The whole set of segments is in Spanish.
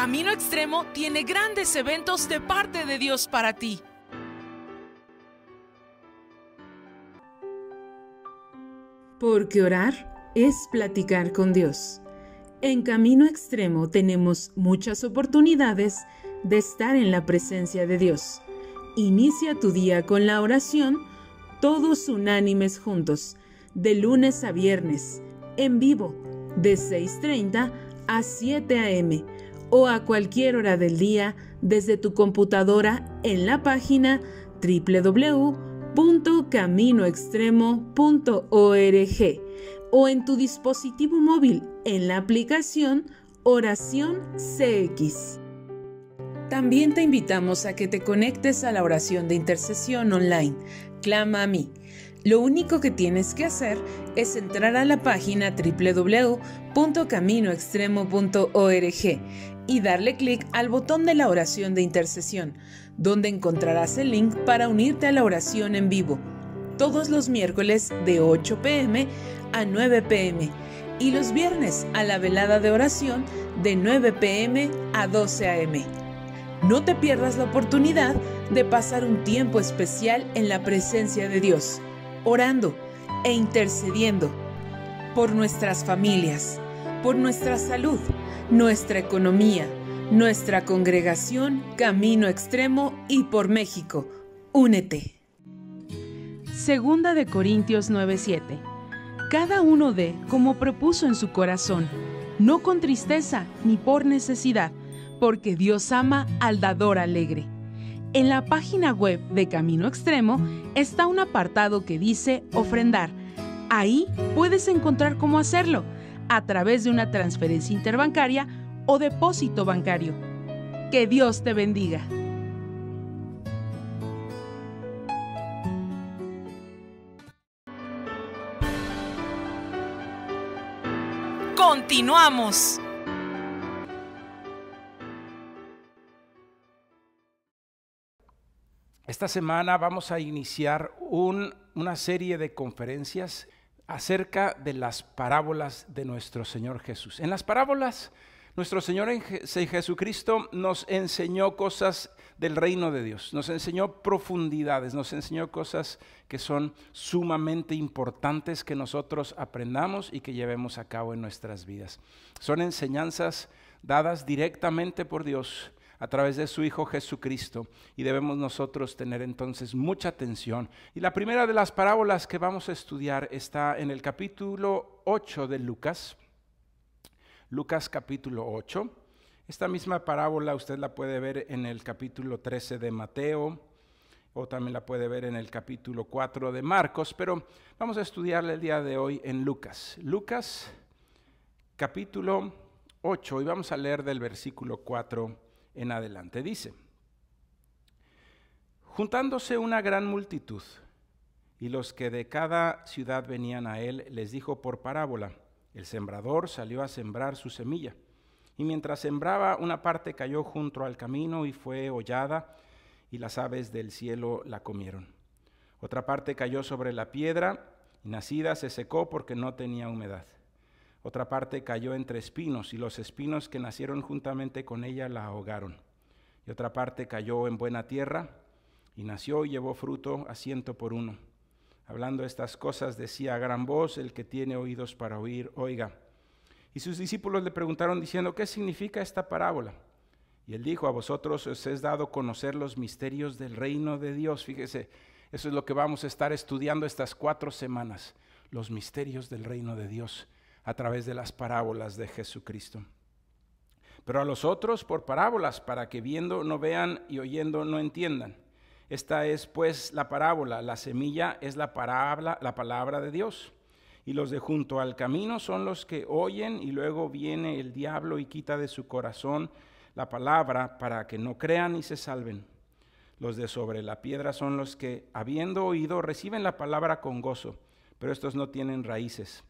Camino Extremo tiene grandes eventos de parte de Dios para ti. Porque orar es platicar con Dios. En Camino Extremo tenemos muchas oportunidades de estar en la presencia de Dios. Inicia tu día con la oración, todos unánimes juntos, de lunes a viernes, en vivo, de 6:30 a 7 a.m. o a cualquier hora del día desde tu computadora en la página www.caminoextremo.org o en tu dispositivo móvil en la aplicación Oración CX. También te invitamos a que te conectes a la oración de intercesión online, Clama a mí. Lo único que tienes que hacer es entrar a la página www.caminoextremo.org y darle clic al botón de la oración de intercesión, donde encontrarás el link para unirte a la oración en vivo, todos los miércoles de 8 p.m. a 9 p.m. y los viernes a la velada de oración de 9 p.m. a 12 a.m. No te pierdas la oportunidad de pasar un tiempo especial en la presencia de Dios, orando e intercediendo por nuestras familias, por nuestra salud, nuestra economía, nuestra congregación Camino Extremo y por México. Únete. Segunda de Corintios 9:7. Cada uno dé como propuso en su corazón, no con tristeza ni por necesidad, porque Dios ama al dador alegre. En la página web de Camino Extremo está un apartado que dice ofrendar. Ahí puedes encontrar cómo hacerlo, a través de una transferencia interbancaria o depósito bancario. Que Dios te bendiga. ¡Continuamos! Esta semana vamos a iniciar una serie de conferencias acerca de las parábolas de nuestro Señor Jesús. En las parábolas, nuestro Señor Jesucristo nos enseñó cosas del reino de Dios, nos enseñó profundidades, nos enseñó cosas que son sumamente importantes que nosotros aprendamos y que llevemos a cabo en nuestras vidas. Son enseñanzas dadas directamente por Dios a través de su Hijo Jesucristo, y debemos nosotros tener entonces mucha atención. Y la primera de las parábolas que vamos a estudiar está en el capítulo 8 de Lucas. Lucas capítulo 8. Esta misma parábola usted la puede ver en el capítulo 13 de Mateo, o también la puede ver en el capítulo 4 de Marcos, pero vamos a estudiarla el día de hoy en Lucas. Lucas capítulo 8, y vamos a leer del versículo 4 en adelante. Dice: juntándose una gran multitud, y los que de cada ciudad venían a él, les dijo por parábola: el sembrador salió a sembrar su semilla, y mientras sembraba, una parte cayó junto al camino y fue hollada, y las aves del cielo la comieron. Otra parte cayó sobre la piedra, y nacida se secó porque no tenía humedad. Otra parte cayó entre espinos, y los espinos que nacieron juntamente con ella la ahogaron. Y otra parte cayó en buena tierra, y nació y llevó fruto a 100 por uno. Hablando estas cosas, decía a gran voz: el que tiene oídos para oír, oiga. Y sus discípulos le preguntaron diciendo: ¿qué significa esta parábola? Y él dijo: a vosotros os es dado conocer los misterios del reino de Dios. Fíjese, eso es lo que vamos a estar estudiando estas 4 semanas, los misterios del reino de Dios, a través de las parábolas de Jesucristo. Pero a los otros por parábolas, para que viendo no vean y oyendo no entiendan. Esta es pues la parábola: la semilla es la palabra de Dios. Y los de junto al camino son los que oyen, y luego viene el diablo y quita de su corazón la palabra, para que no crean y se salven. Los de sobre la piedra son los que, habiendo oído, reciben la palabra con gozo, pero estos no tienen raíces.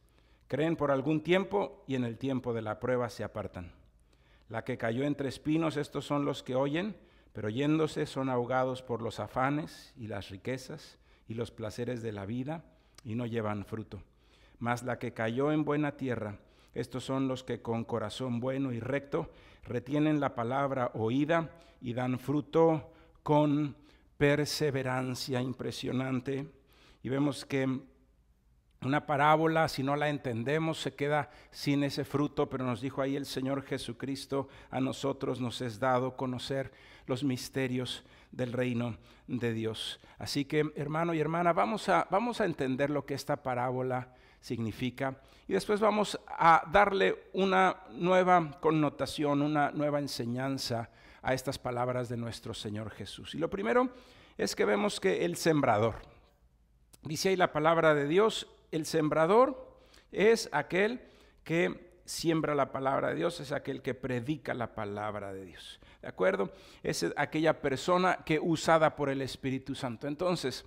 Creen por algún tiempo, y en el tiempo de la prueba se apartan. La que cayó entre espinos, estos son los que oyen, pero yéndose son ahogados por los afanes y las riquezas y los placeres de la vida, y no llevan fruto. Mas la que cayó en buena tierra, Estos son los que con corazón bueno y recto retienen la palabra oída y dan fruto con perseverancia. Impresionante. Y vemos que una parábola, si no la entendemos, se queda sin ese fruto, pero nos dijo ahí el Señor Jesucristo, a nosotros nos es dado conocer los misterios del reino de Dios. Así que, hermano y hermana, vamos a entender lo que esta parábola significa y después vamos a darle una nueva connotación, una nueva enseñanza a estas palabras de nuestro Señor Jesús. Y lo primero es que vemos que el sembrador, dice ahí la palabra de Dios, el sembrador es aquel que siembra la palabra de Dios, es aquel que predica la palabra de Dios. ¿De acuerdo? Es aquella persona que usada por el Espíritu Santo. Entonces,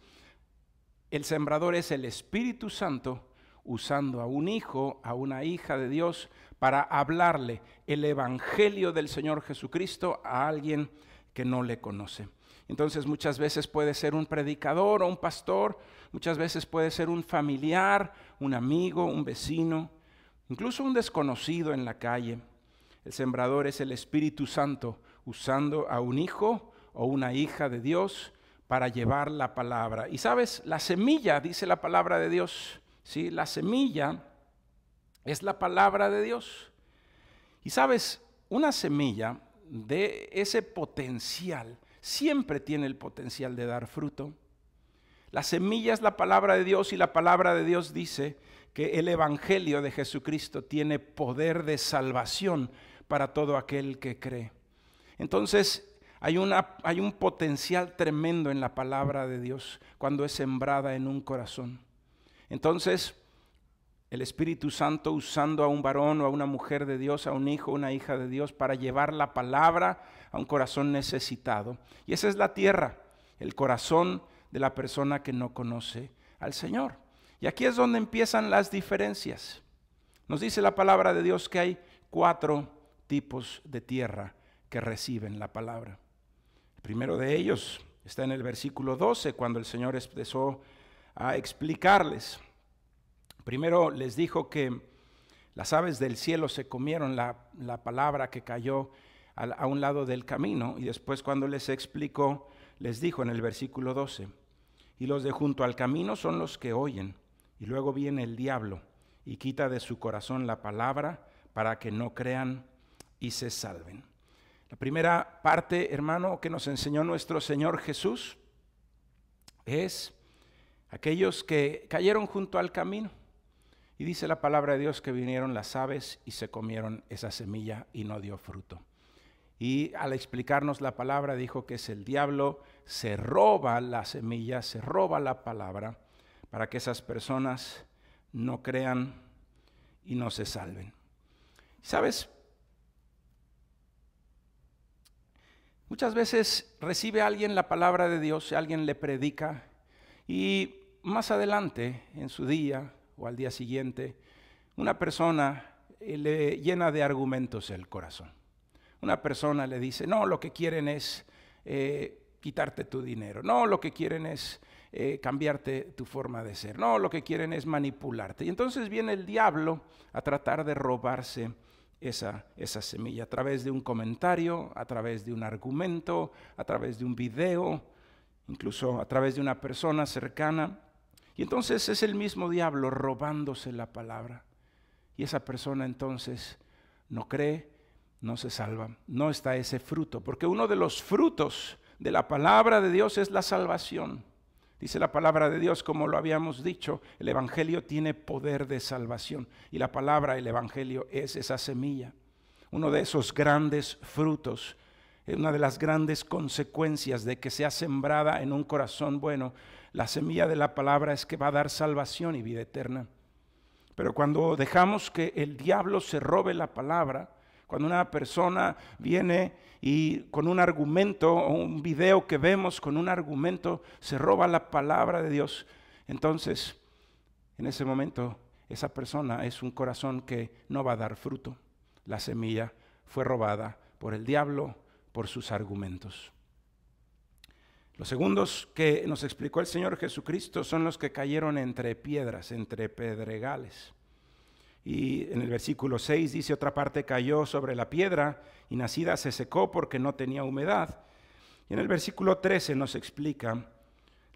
el sembrador es el Espíritu Santo usando a un hijo, a una hija de Dios para hablarle el evangelio del Señor Jesucristo a alguien que no le conoce. Entonces muchas veces puede ser un predicador o un pastor, muchas veces puede ser un familiar, un amigo, un vecino, incluso un desconocido en la calle. El sembrador es el Espíritu Santo usando a un hijo o una hija de Dios para llevar la palabra. Y sabes, la semilla, dice la palabra de Dios, ¿sí? La semilla es la palabra de Dios. Y sabes, una semilla de ese potencial siempre tiene el potencial de dar fruto. La semilla es la palabra de Dios y la palabra de Dios dice que el evangelio de Jesucristo tiene poder de salvación para todo aquel que cree. Entonces hay un potencial tremendo en la palabra de Dios cuando es sembrada en un corazón. Entonces el Espíritu Santo usando a un varón o a una mujer de Dios, a un hijo o una hija de Dios para llevar la palabra a un corazón necesitado. Y esa es la tierra, el corazón de la persona que no conoce al Señor. Y aquí es donde empiezan las diferencias. Nos dice la palabra de Dios que hay 4 tipos de tierra que reciben la palabra. El primero de ellos está en el versículo 12, cuando el Señor empezó a explicarles. Primero les dijo que las aves del cielo se comieron la palabra que cayó a un lado del camino, y después cuando les explicó, les dijo en el versículo 12, y los de junto al camino son los que oyen, y luego viene el diablo y quita de su corazón la palabra para que no crean y se salven. La primera parte, hermano, que nos enseñó nuestro Señor Jesús es aquellos que cayeron junto al camino. Y dice la palabra de Dios que vinieron las aves y se comieron esa semilla y no dio fruto. Y al explicarnos la palabra dijo que es el diablo, se roba la semilla, se roba la palabra para que esas personas no crean y no se salven. ¿Sabes? Muchas veces recibe alguien la palabra de Dios, alguien le predica y más adelante en su día o al día siguiente, una persona le llena de argumentos el corazón. Una persona le dice, no, lo que quieren es quitarte tu dinero. No, lo que quieren es cambiarte tu forma de ser. No, lo que quieren es manipularte. Y entonces viene el diablo a tratar de robarse esa semilla a través de un comentario, a través de un argumento, a través de un video, incluso a través de una persona cercana. Y entonces es el mismo diablo robándose la palabra. Y esa persona entonces no cree, no se salva, no está ese fruto. Porque uno de los frutos de la palabra de Dios es la salvación. Dice la palabra de Dios, como lo habíamos dicho, el evangelio tiene poder de salvación. Y la palabra, el evangelio, es esa semilla. Uno de esos grandes frutos, una de las grandes consecuencias de que sea sembrada en un corazón bueno, la semilla de la palabra es que va a dar salvación y vida eterna. Pero cuando dejamos que el diablo se robe la palabra, cuando una persona viene y con un argumento o un video que vemos con un argumento se roba la palabra de Dios, entonces en ese momento esa persona es un corazón que no va a dar fruto. La semilla fue robada por el diablo, por sus argumentos. Los segundos que nos explicó el Señor Jesucristo son los que cayeron entre piedras, entre pedregales. Y en el versículo 6 dice, otra parte cayó sobre la piedra y nacida se secó porque no tenía humedad. Y en el versículo 13 nos explica,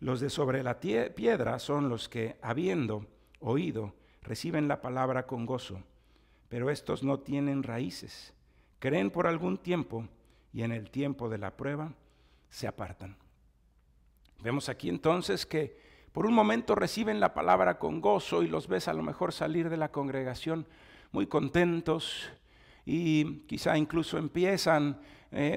los de sobre la piedra son los que, habiendo oído, reciben la palabra con gozo, pero estos no tienen raíces, creen por algún tiempo y en el tiempo de la prueba se apartan. Vemos aquí entonces que por un momento reciben la palabra con gozo y los ves a lo mejor salir de la congregación muy contentos y quizá incluso empiezan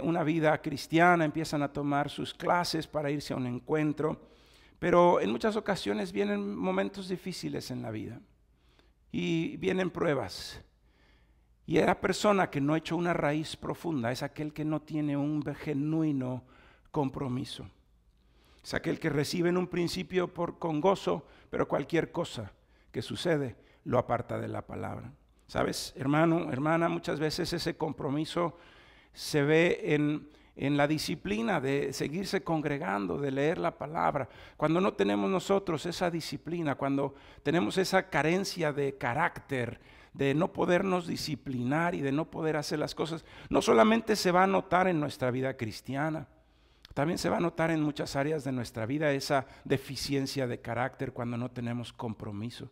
una vida cristiana, empiezan a tomar sus clases para irse a un encuentro, pero en muchas ocasiones vienen momentos difíciles en la vida y vienen pruebas. Y la persona que no ha hecho una raíz profunda es aquel que no tiene un genuino compromiso. Es aquel que recibe en un principio con gozo, pero cualquier cosa que sucede lo aparta de la palabra. ¿Sabes, hermano, hermana? Muchas veces ese compromiso se ve en la disciplina de seguirse congregando, de leer la palabra. Cuando no tenemos nosotros esa disciplina, cuando tenemos esa carencia de carácter, de no podernos disciplinar y de no poder hacer las cosas, no solamente se va a notar en nuestra vida cristiana, también se va a notar en muchas áreas de nuestra vida esa deficiencia de carácter cuando no tenemos compromiso.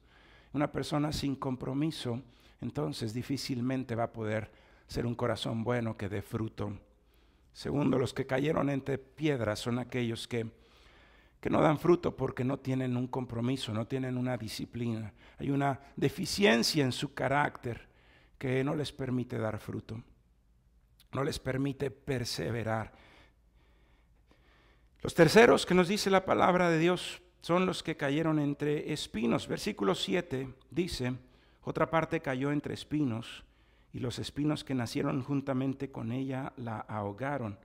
Una persona sin compromiso, entonces difícilmente va a poder ser un corazón bueno que dé fruto. Segundo, los que cayeron entre piedras son aquellos que no dan fruto porque no tienen un compromiso, no tienen una disciplina. Hay una deficiencia en su carácter que no les permite dar fruto, no les permite perseverar. Los terceros que nos dice la palabra de Dios son los que cayeron entre espinos. Versículo 7 dice, otra parte cayó entre espinos y los espinos que nacieron juntamente con ella la ahogaron.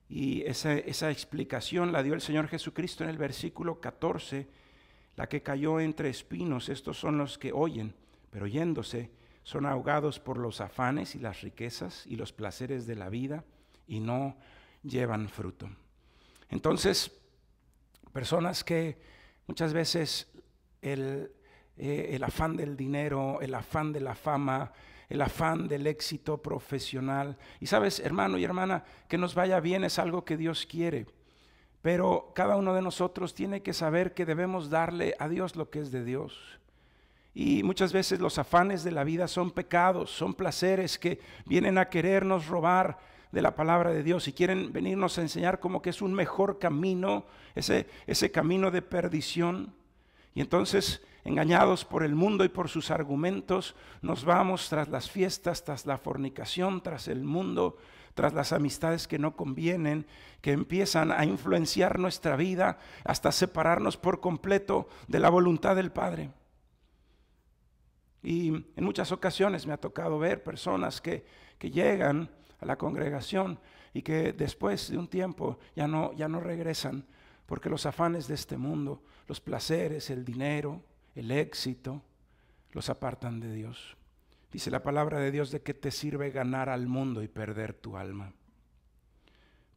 Y esa explicación la dio el Señor Jesucristo en el versículo 14, la que cayó entre espinos, estos son los que oyen, pero yéndose son ahogados por los afanes y las riquezas y los placeres de la vida y no llevan fruto. Entonces, personas que muchas veces el afán del dinero, el afán de la fama, el afán del éxito profesional. Y sabes, hermano y hermana, que nos vaya bien es algo que Dios quiere. Pero cada uno de nosotros tiene que saber que debemos darle a Dios lo que es de Dios. Y muchas veces los afanes de la vida son pecados, son placeres que vienen a querernos robar de la palabra de Dios y quieren venirnos a enseñar como que es un mejor camino, ese camino de perdición. Y entonces, engañados por el mundo y por sus argumentos, nos vamos tras las fiestas, tras la fornicación, tras el mundo, tras las amistades que no convienen, que empiezan a influenciar nuestra vida hasta separarnos por completo de la voluntad del Padre. Y en muchas ocasiones me ha tocado ver personas que llegan a la congregación y que después de un tiempo ya no regresan porque los afanes de este mundo, los placeres, el dinero, el éxito, los apartan de Dios. Dice la palabra de Dios: ¿de qué te sirve ganar al mundo y perder tu alma?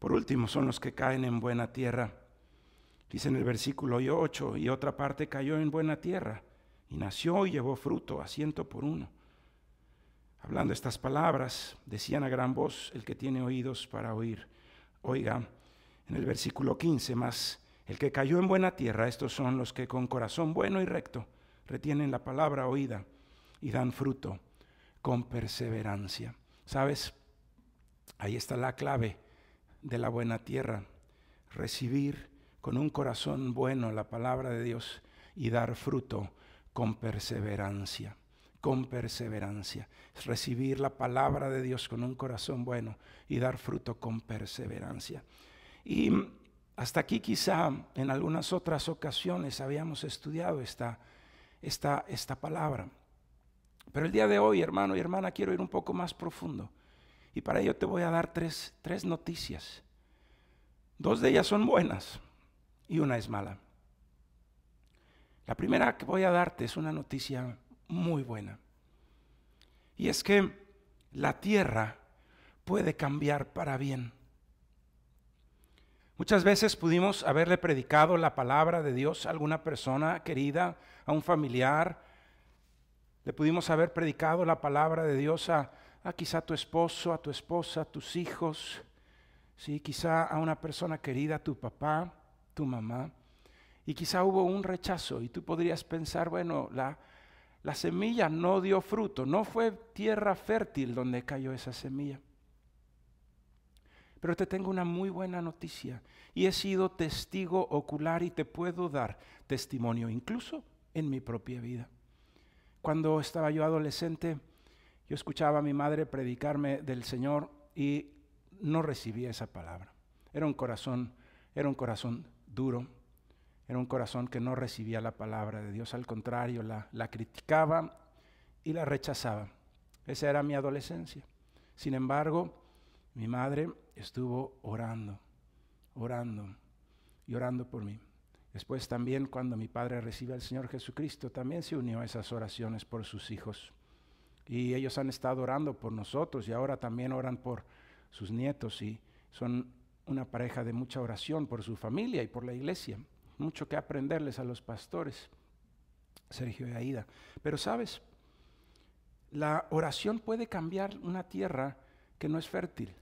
Por último, son los que caen en buena tierra. Dice en el versículo 8, y otra parte cayó en buena tierra, y nació y llevó fruto a 100 por uno. Hablando estas palabras, decían a gran voz: el que tiene oídos para oír, oiga. En el versículo 15, más el que cayó en buena tierra, estos son los que con corazón bueno y recto retienen la palabra oída y dan fruto con perseverancia. ¿Sabes? Ahí está la clave de la buena tierra: recibir con un corazón bueno la palabra de Dios y dar fruto con perseverancia. Con perseverancia. Es recibir la palabra de Dios con un corazón bueno y dar fruto con perseverancia. Y hasta aquí quizá en algunas otras ocasiones habíamos estudiado esta palabra. Pero el día de hoy, hermano y hermana, quiero ir un poco más profundo. Y para ello te voy a dar tres noticias. 2 de ellas son buenas y una es mala. La primera que voy a darte es una noticia muy buena. Y es que la tierra puede cambiar para bien. Muchas veces pudimos haberle predicado la palabra de Dios a alguna persona querida, a un familiar. Le pudimos haber predicado la palabra de Dios a quizá tu esposo, a tu esposa, a tus hijos, sí, quizá a una persona querida, tu papá, tu mamá. Y quizá hubo un rechazo y tú podrías pensar, bueno, la semilla no dio fruto, no fue tierra fértil donde cayó esa semilla. Pero te tengo una muy buena noticia y he sido testigo ocular y te puedo dar testimonio incluso en mi propia vida. Cuando estaba yo adolescente, yo escuchaba a mi madre predicarme del Señor y no recibía esa palabra. Era un corazón duro, era un corazón que no recibía la palabra de Dios, al contrario, la criticaba y la rechazaba. Esa era mi adolescencia. Sin embargo, mi madre estuvo orando y orando por mí. Después también, cuando mi padre recibe al Señor Jesucristo, también se unió a esas oraciones por sus hijos. Y ellos han estado orando por nosotros y ahora también oran por sus nietos y son una pareja de mucha oración por su familia y por la iglesia. Mucho que aprenderles a los pastores, Sergio y Aida. Pero sabes, la oración puede cambiar una tierra que no es fértil.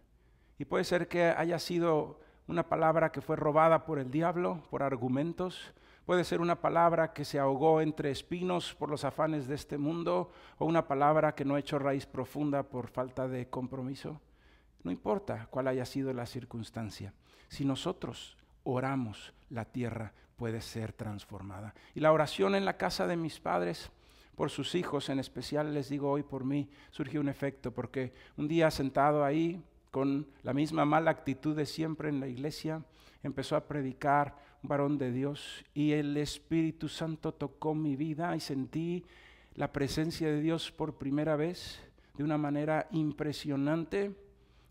Y puede ser que haya sido una palabra que fue robada por el diablo, por argumentos. Puede ser una palabra que se ahogó entre espinos por los afanes de este mundo, o una palabra que no ha hecho raíz profunda por falta de compromiso. No importa cuál haya sido la circunstancia. Si nosotros oramos, la tierra puede ser transformada. Y la oración en la casa de mis padres, por sus hijos, en especial les digo hoy por mí, surgió un efecto, porque un día sentado ahí, con la misma mala actitud de siempre en la iglesia, empezó a predicar un varón de Dios y el Espíritu Santo tocó mi vida y sentí la presencia de Dios por primera vez de una manera impresionante,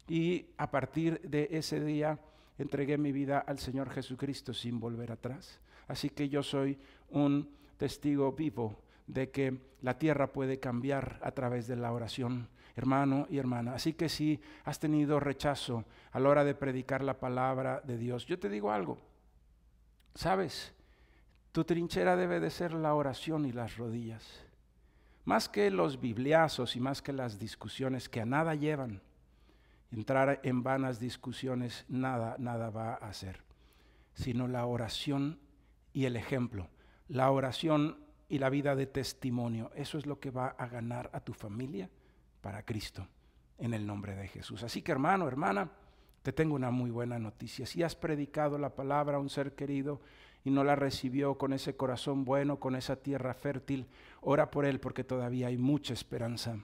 y a partir de ese día entregué mi vida al Señor Jesucristo sin volver atrás. Así que yo soy un testigo vivo de que la tierra puede cambiar a través de la oración, hermano y hermana. Así que si has tenido rechazo a la hora de predicar la palabra de Dios, yo te digo algo, ¿sabes? Tu trinchera debe de ser la oración y las rodillas. Más que los bibliazos y más que las discusiones que a nada llevan, entrar en vanas discusiones nada va a hacer, sino la oración y el ejemplo, la oración y la vida de testimonio. Eso es lo que va a ganar a tu familia para Cristo, en el nombre de Jesús. Así que hermano, hermana, te tengo una muy buena noticia. Si has predicado la palabra a un ser querido y no la recibió con ese corazón bueno, con esa tierra fértil, ora por él porque todavía hay mucha esperanza.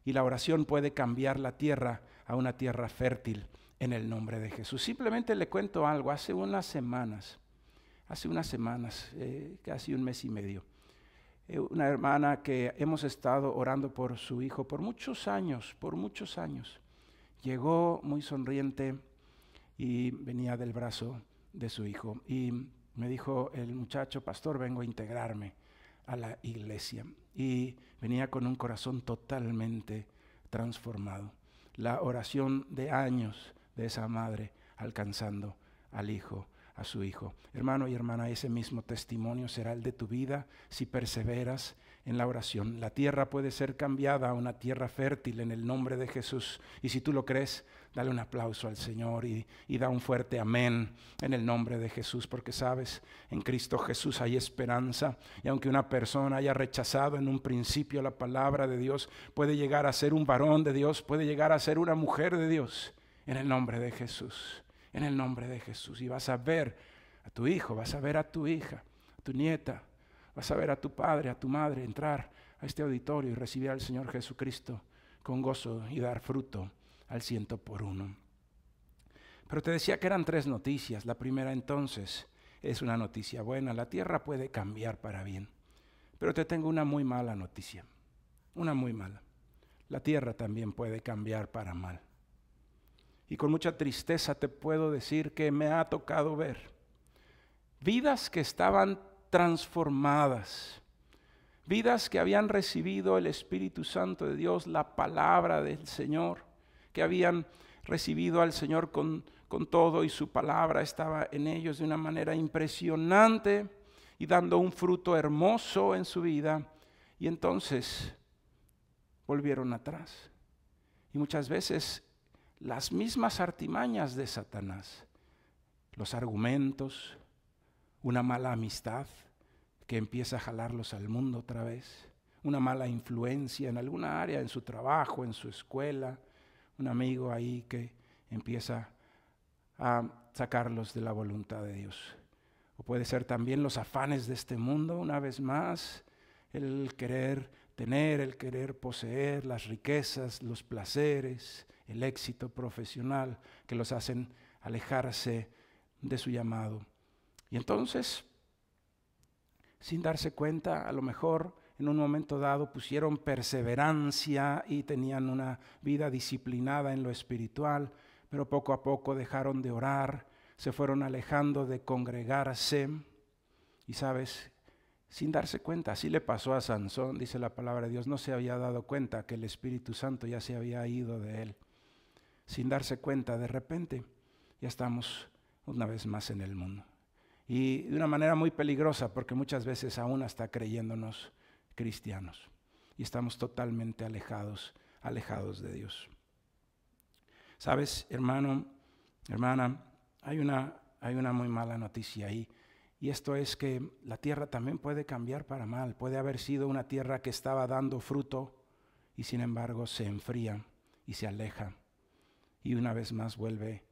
Y la oración puede cambiar la tierra a una tierra fértil en el nombre de Jesús. Simplemente le cuento algo. Hace unas semanas, casi un mes y medio, una hermana que hemos estado orando por su hijo por muchos años, llegó muy sonriente y venía del brazo de su hijo. Y me dijo el muchacho: pastor, vengo a integrarme a la iglesia. Y venía con un corazón totalmente transformado. La oración de años de esa madre alcanzando al hijo, a su hijo. Hermano y hermana, ese mismo testimonio será el de tu vida si perseveras en la oración. La tierra puede ser cambiada a una tierra fértil en el nombre de Jesús. Y si tú lo crees, dale un aplauso al Señor y da un fuerte amén en el nombre de Jesús, porque sabes, en Cristo Jesús hay esperanza. Y aunque una persona haya rechazado en un principio la palabra de Dios, puede llegar a ser un varón de Dios, puede llegar a ser una mujer de Dios, en el nombre de Jesús. En el nombre de Jesús. Y vas a ver a tu hijo, vas a ver a tu hija, a tu nieta, vas a ver a tu padre, a tu madre entrar a este auditorio y recibir al Señor Jesucristo con gozo y dar fruto al 100%. Pero te decía que eran 3 noticias. La primera entonces es una noticia buena. La tierra puede cambiar para bien. Pero te tengo una muy mala noticia. Una muy mala. La tierra también puede cambiar para mal. Y con mucha tristeza te puedo decir que me ha tocado ver vidas que estaban transformadas, vidas que habían recibido el Espíritu Santo de Dios, la palabra del Señor, que habían recibido al Señor con todo y su palabra estaba en ellos de una manera impresionante y dando un fruto hermoso en su vida. Y entonces volvieron atrás. Y muchas veces las mismas artimañas de Satanás, los argumentos, una mala amistad que empieza a jalarlos al mundo otra vez, una mala influencia en alguna área, en su trabajo, en su escuela, un amigo ahí que empieza a sacarlos de la voluntad de Dios. O puede ser también los afanes de este mundo, una vez más, el querer tener, el querer poseer, las riquezas, los placeres, el éxito profesional que los hacen alejarse de su llamado. Y entonces, sin darse cuenta, a lo mejor en un momento dado pusieron perseverancia y tenían una vida disciplinada en lo espiritual, pero poco a poco dejaron de orar, se fueron alejando de congregarse. Y sabes, sin darse cuenta, así le pasó a Sansón, dice la palabra de Dios, no se había dado cuenta que el Espíritu Santo ya se había ido de él. Sin darse cuenta, de repente, ya estamos una vez más en el mundo. Y de una manera muy peligrosa, porque muchas veces aún hasta creyéndonos cristianos. Y estamos totalmente alejados de Dios. Sabes, hermano, hermana, hay una muy mala noticia ahí. Y esto es que la tierra también puede cambiar para mal. Puede haber sido una tierra que estaba dando fruto y sin embargo se enfría y se aleja. Y una vez más vuelve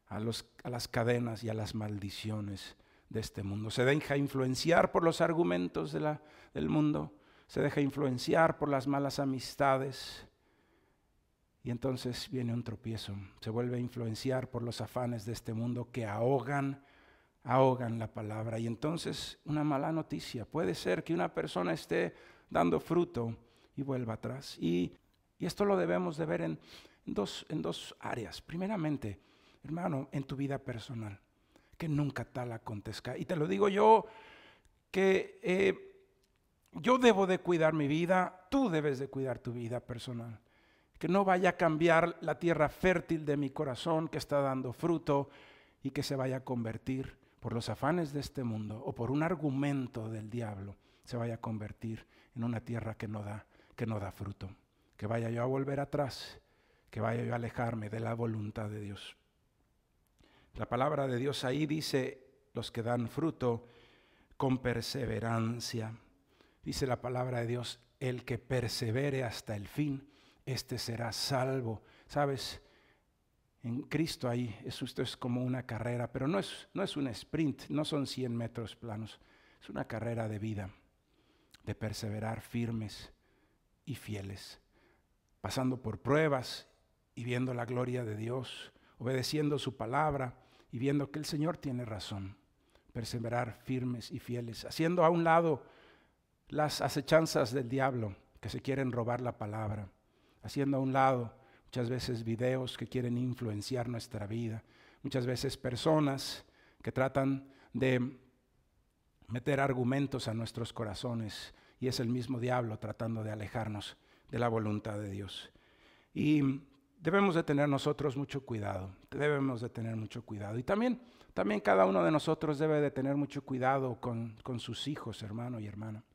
a las cadenas y a las maldiciones de este mundo. Se deja influenciar por los argumentos del mundo. Se deja influenciar por las malas amistades. Y entonces viene un tropiezo. Se vuelve a influenciar por los afanes de este mundo que ahogan la palabra. Y entonces una mala noticia. Puede ser que una persona esté dando fruto y vuelva atrás. Y esto lo debemos de ver en dos áreas. Primeramente, hermano, en tu vida personal. Que nunca tal acontezca. Y te lo digo yo, que yo debo de cuidar mi vida, tú debes de cuidar tu vida personal. Que no vaya a cambiar la tierra fértil de mi corazón que está dando fruto y que se vaya a convertir por los afanes de este mundo o por un argumento del diablo, se vaya a convertir en una tierra que no da fruto. Que vaya yo a volver atrás, que vaya yo a alejarme de la voluntad de Dios. La palabra de Dios ahí dice, los que dan fruto con perseverancia. Dice la palabra de Dios, el que persevere hasta el fin, este será salvo. ¿Sabes? En Cristo ahí, esto es como una carrera, pero no es un sprint, no son 100 metros planos. Es una carrera de vida, de perseverar firmes y fieles, pasando por pruebas y viendo la gloria de Dios, obedeciendo su palabra y viendo que el Señor tiene razón. Perseverar firmes y fieles, haciendo a un lado las acechanzas del diablo que se quieren robar la palabra, haciendo a un lado muchas veces videos que quieren influenciar nuestra vida, muchas veces personas que tratan de meter argumentos a nuestros corazones y es el mismo diablo tratando de alejarnos de la voluntad de Dios. Y debemos de tener nosotros mucho cuidado, Y también cada uno de nosotros debe de tener mucho cuidado con sus hijos, hermano y hermana.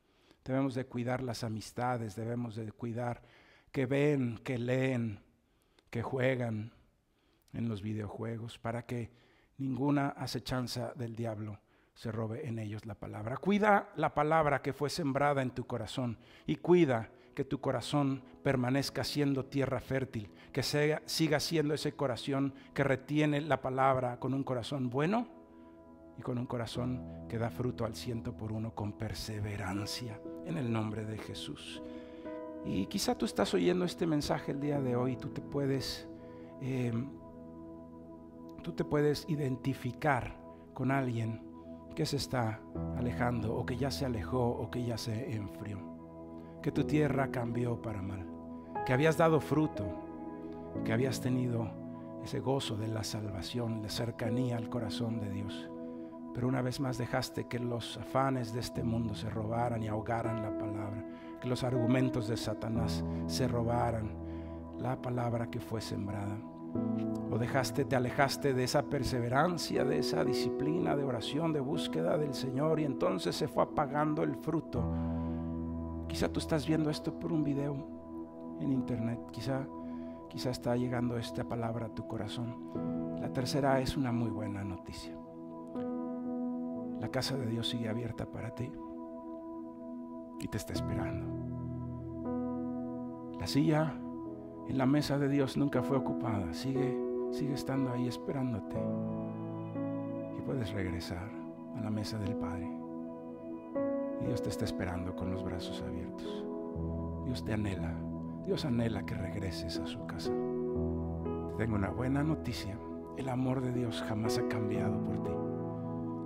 Debemos de cuidar las amistades, debemos de cuidar que ven, que leen, que juegan en los videojuegos, para que ninguna acechanza del diablo se robe en ellos la palabra. Cuida la palabra que fue sembrada en tu corazón y cuida que tu corazón permanezca siendo tierra fértil, que siga siendo ese corazón que retiene la palabra con un corazón bueno y con un corazón que da fruto al 100 con perseverancia, en el nombre de Jesús. Y quizá tú estás oyendo este mensaje el día de hoy, tú te puedes identificar con alguien que se está alejando o que ya se alejó o que ya se enfrió. Que tu tierra cambió para mal, que habías dado fruto, que habías tenido ese gozo de la salvación, de cercanía al corazón de Dios. Pero una vez más dejaste que los afanes de este mundo se robaran y ahogaran la palabra, que los argumentos de Satanás se robaran la palabra que fue sembrada. O te alejaste de esa perseverancia, de esa disciplina de oración, de búsqueda del Señor, y entonces se fue apagando el fruto. Quizá tú estás viendo esto por un video en internet. Quizá está llegando esta palabra a tu corazón. La tercera es una muy buena noticia. La casa de Dios sigue abierta para ti y te está esperando. La silla en la mesa de Dios nunca fue ocupada, sigue estando ahí esperándote. Y puedes regresar a la mesa del Padre. Y Dios te está esperando con los brazos abiertos. Dios te anhela. Dios anhela que regreses a su casa. Te tengo una buena noticia. El amor de Dios jamás ha cambiado por ti.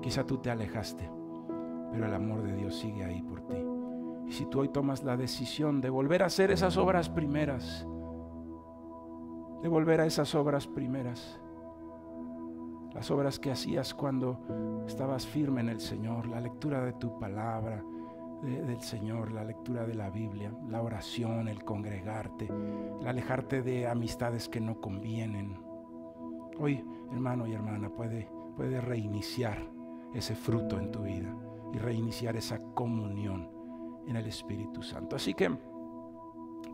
Quizá tú te alejaste, pero el amor de Dios sigue ahí por ti. Y si tú hoy tomas la decisión de volver a hacer esas obras primeras, de volver a esas obras primeras, las obras que hacías cuando estabas firme en el Señor, la lectura de tu palabra, del Señor, la lectura de la Biblia, la oración, el congregarte, el alejarte de amistades que no convienen. Hoy, hermano y hermana, puede reiniciar ese fruto en tu vida y reiniciar esa comunión en el Espíritu Santo. Así que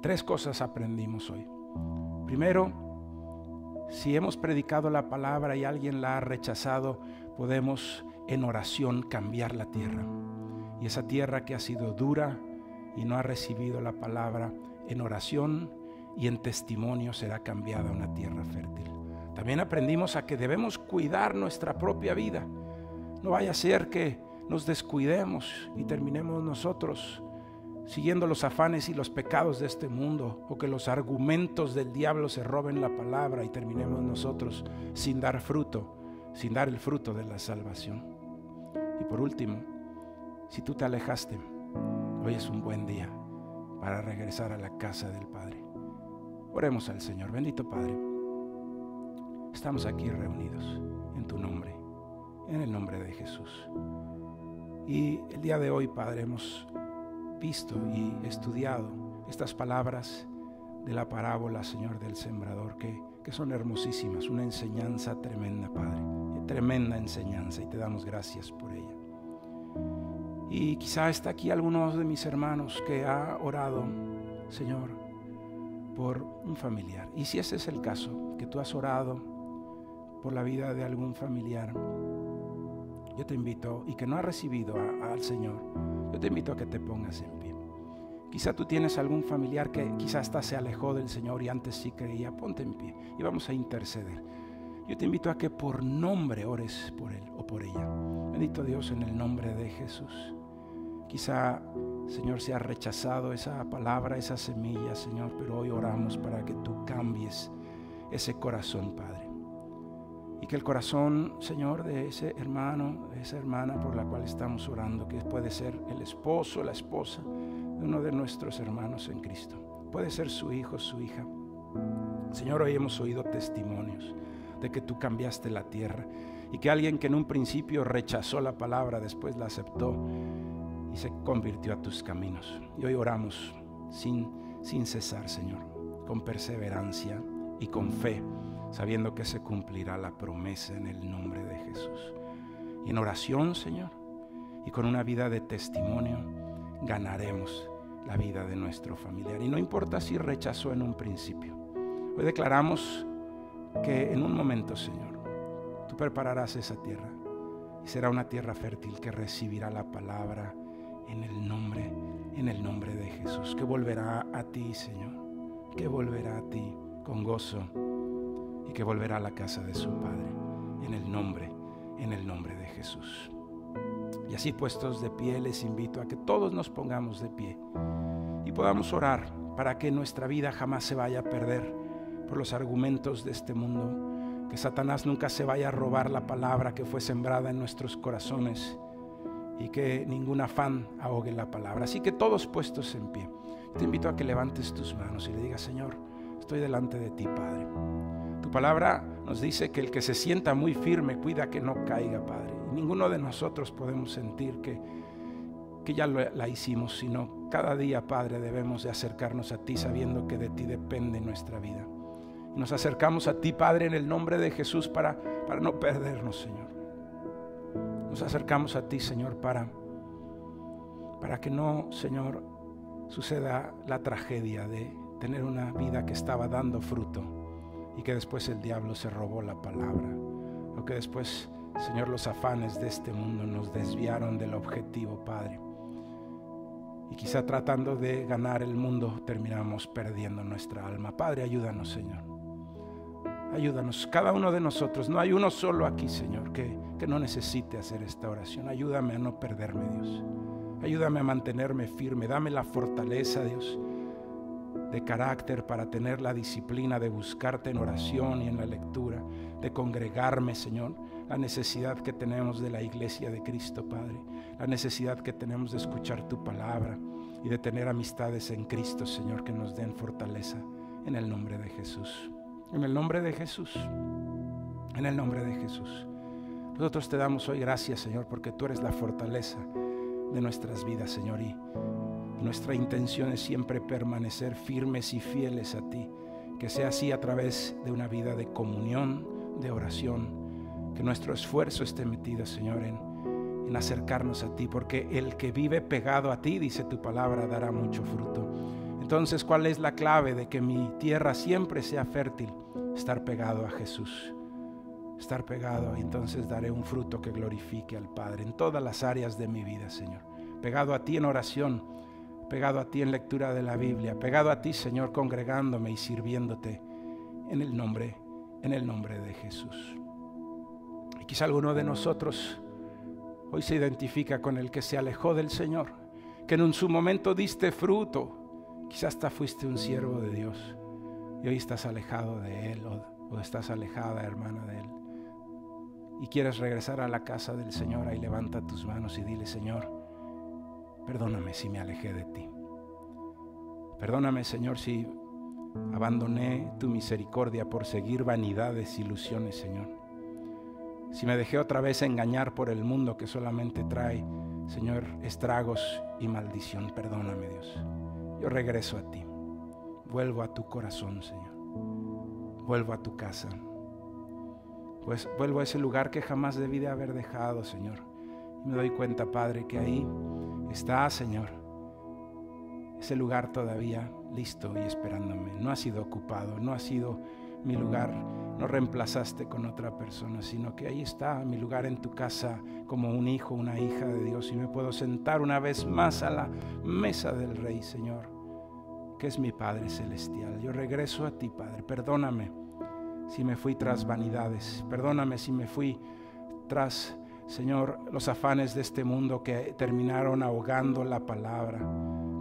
3 cosas aprendimos hoy. Primero, si hemos predicado la palabra y alguien la ha rechazado, podemos en oración cambiar la tierra. Y esa tierra que ha sido dura y no ha recibido la palabra, en oración y en testimonio será cambiada a una tierra fértil. También aprendimos a que debemos cuidar nuestra propia vida. No vaya a ser que nos descuidemos y terminemos nosotros siguiendo los afanes y los pecados de este mundo, o que los argumentos del diablo se roben la palabra y terminemos nosotros sin dar el fruto de la salvación. Y por último, si tú te alejaste, hoy es un buen día para regresar a la casa del Padre. Oremos al Señor. Bendito Padre, estamos aquí reunidos en tu nombre, en el nombre de Jesús. Y el día de hoy, Padre, hemos visto y estudiado estas palabras de la parábola, Señor, del sembrador, que son hermosísimas, una enseñanza tremenda, Padre, tremenda enseñanza, y te damos gracias por ella. Y quizá está aquí algunos de mis hermanos que ha orado, Señor, por un familiar. Y si ese es el caso, que tú has orado por la vida de algún familiar, yo te invito, y que no ha recibido al Señor, yo te invito a que te pongas en pie. Quizá tú tienes algún familiar que quizá hasta se alejó del Señor y antes sí creía. Ponte en pie y vamos a interceder. Yo te invito a que por nombre ores por él o por ella. Bendito Dios, en el nombre de Jesús. Quizá, Señor, se ha rechazado esa palabra, esa semilla, Señor, pero hoy oramos para que tú cambies ese corazón, Padre. Y que el corazón, Señor, de ese hermano, de esa hermana por la cual estamos orando, que puede ser el esposo, la esposa de uno de nuestros hermanos en Cristo, puede ser su hijo, su hija. Señor, hoy hemos oído testimonios de que tú cambiaste la tierra y que alguien que en un principio rechazó la palabra, después la aceptó y se convirtió a tus caminos. Y hoy oramos sin cesar, Señor, con perseverancia y con fe, sabiendo que se cumplirá la promesa en el nombre de Jesús. Y en oración, Señor, y con una vida de testimonio, ganaremos la vida de nuestro familiar. Y no importa si rechazó en un principio. Hoy declaramos que en un momento, Señor, tú prepararás esa tierra y será una tierra fértil que recibirá la palabra en el nombre de Jesús, que volverá a ti, Señor, que volverá a ti con gozo y que volverá a la casa de su Padre en el nombre de Jesús. Y así, puestos de pie, les invito a que todos nos pongamos de pie y podamos orar para que nuestra vida jamás se vaya a perder por los argumentos de este mundo, que Satanás nunca se vaya a robar la palabra que fue sembrada en nuestros corazones y que ningún afán ahogue la palabra. Así que todos puestos en pie, te invito a que levantes tus manos y le digas: Señor, estoy delante de ti, Padre. Tu palabra nos dice que el que se sienta muy firme cuida que no caiga, Padre. Y ninguno de nosotros podemos sentir que ya la hicimos, sino cada día, Padre, debemos de acercarnos a ti sabiendo que de ti depende nuestra vida. Y nos acercamos a ti, Padre, en el nombre de Jesús para no perdernos, Señor. Nos acercamos a ti, Señor, para que no, Señor, suceda la tragedia de tener una vida que estaba dando fruto y que después el diablo se robó la palabra, o que después, Señor, los afanes de este mundo nos desviaron del objetivo, Padre. Y quizá tratando de ganar el mundo terminamos perdiendo nuestra alma. Padre, ayúdanos, Señor. Ayúdanos, cada uno de nosotros. No hay uno solo aquí, Señor, que no necesite hacer esta oración. Ayúdame a no perderme, Dios. Ayúdame a mantenerme firme. Dame la fortaleza, Dios, de carácter para tener la disciplina de buscarte en oración y en la lectura, de congregarme, Señor. La necesidad que tenemos de la iglesia de Cristo, Padre. La necesidad que tenemos de escuchar tu palabra y de tener amistades en Cristo, Señor, que nos den fortaleza. En el nombre de Jesús. En el nombre de Jesús. En el nombre de Jesús. Nosotros te damos hoy gracias, Señor, porque tú eres la fortaleza de nuestras vidas, Señor. Y nuestra intención es siempre permanecer firmes y fieles a ti. Que sea así a través de una vida de comunión, de oración. Que nuestro esfuerzo esté metido, Señor, en acercarnos a ti. Porque el que vive pegado a ti, dice tu palabra, dará mucho fruto. Entonces, ¿cuál es la clave de que mi tierra siempre sea fértil? Estar pegado a Jesús. Estar pegado, y entonces daré un fruto que glorifique al Padre en todas las áreas de mi vida, Señor. Pegado a ti en oración, pegado a ti en lectura de la Biblia, pegado a ti, Señor, congregándome y sirviéndote en el nombre de Jesús. Y quizá alguno de nosotros hoy se identifica con el que se alejó del Señor, que en su momento diste fruto. Quizás hasta fuiste un siervo de Dios y hoy estás alejado de Él o estás alejada, hermana, de Él. Y quieres regresar a la casa del Señor, ahí levanta tus manos y dile: Señor, perdóname si me alejé de ti. Perdóname, Señor, si abandoné tu misericordia por seguir vanidades, ilusiones, Señor. Si me dejé otra vez engañar por el mundo que solamente trae, Señor, estragos y maldición. Perdóname, Dios. Yo regreso a ti. Vuelvo a tu corazón, Señor. Vuelvo a tu casa. Pues vuelvo a ese lugar que jamás debí de haber dejado, Señor. Y me doy cuenta, Padre, que ahí está, Señor, ese lugar todavía listo y esperándome. No ha sido ocupado, no ha sido mi lugar. No reemplazaste con otra persona, sino que ahí está mi lugar en tu casa como un hijo, una hija de Dios. Y me puedo sentar una vez más a la mesa del Rey, Señor, que es mi Padre Celestial. Yo regreso a ti, Padre. Perdóname si me fui tras vanidades. Perdóname si me fui tras, Señor, los afanes de este mundo que terminaron ahogando la palabra.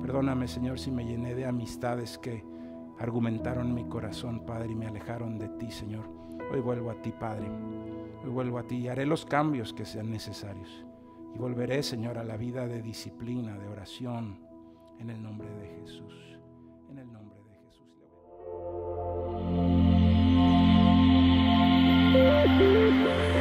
Perdóname, Señor, si me llené de amistades que argumentaron mi corazón, Padre, y me alejaron de ti, Señor. Hoy vuelvo a ti, Padre. Hoy vuelvo a ti y haré los cambios que sean necesarios. Y volveré, Señor, a la vida de disciplina, de oración, en el nombre de Jesús. En el nombre de Jesús.